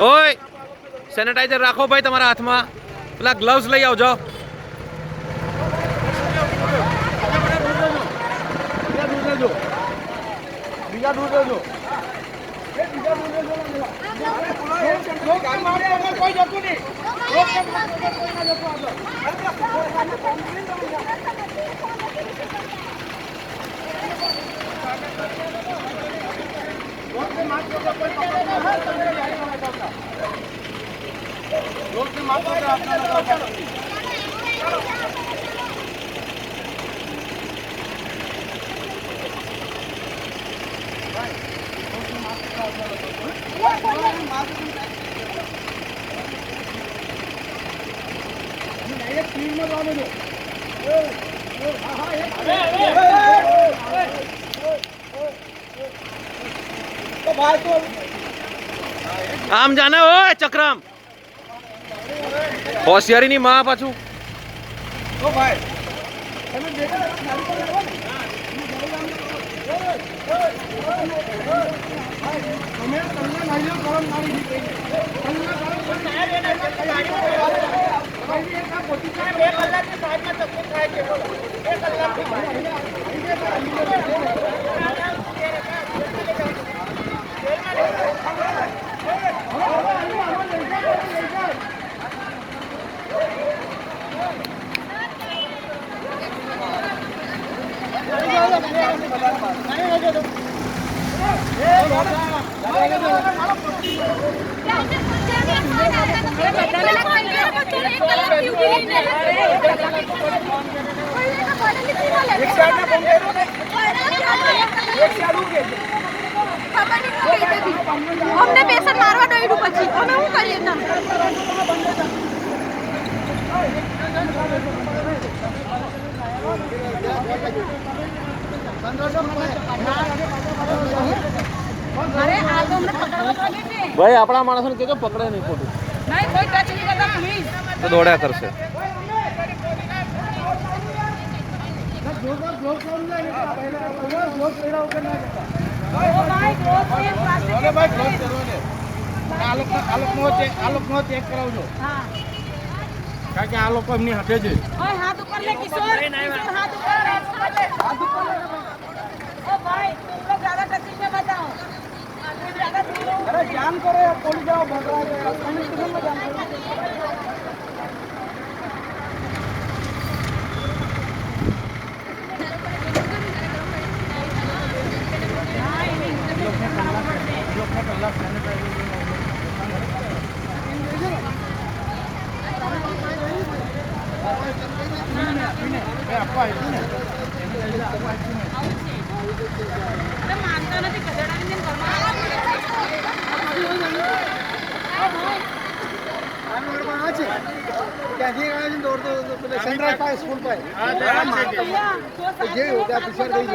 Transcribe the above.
ઓય સેનેટાઈઝર રાખો ભાઈ તમારા હાથમાં, પેલા ગ્લવ્સ લઈ આવજો. બીજા દૂર લેજો. કોઈ જતું નહીં. આમ જાને ઓય ચક્રમ, હોશિયારીની માં પાછું. ઓ ભાઈ અમને પેશન્ટ મારવા દોડ્યું પછી અમે શું કરીએ ના અરે આ તો અમને પકડવા દોડે છે ભાઈ આપણા માણસોને કહેજો પકડે નહીં ખોટું. નહીં કોઈ ટચ નહીં કરતા પ્લીઝ. તો દોડ્યા કરશે. ચેક કરાવજો. કારણ કે આ લોકો એમની હાથે છે. હાથ ઉપર લે કિશોર, કિશોર હાથ ઉપર લે, હાથ ઉપર લે. ઓ ભાઈ तुम लोग ज्यादा तकलीफ में बताओ. अरे जान करो पुलिस जाओ भगा दे पुलिस स्टेशन में जान करो. માનતા નથી કચડાની स्कूल पर ये होगा पिछड़ गई.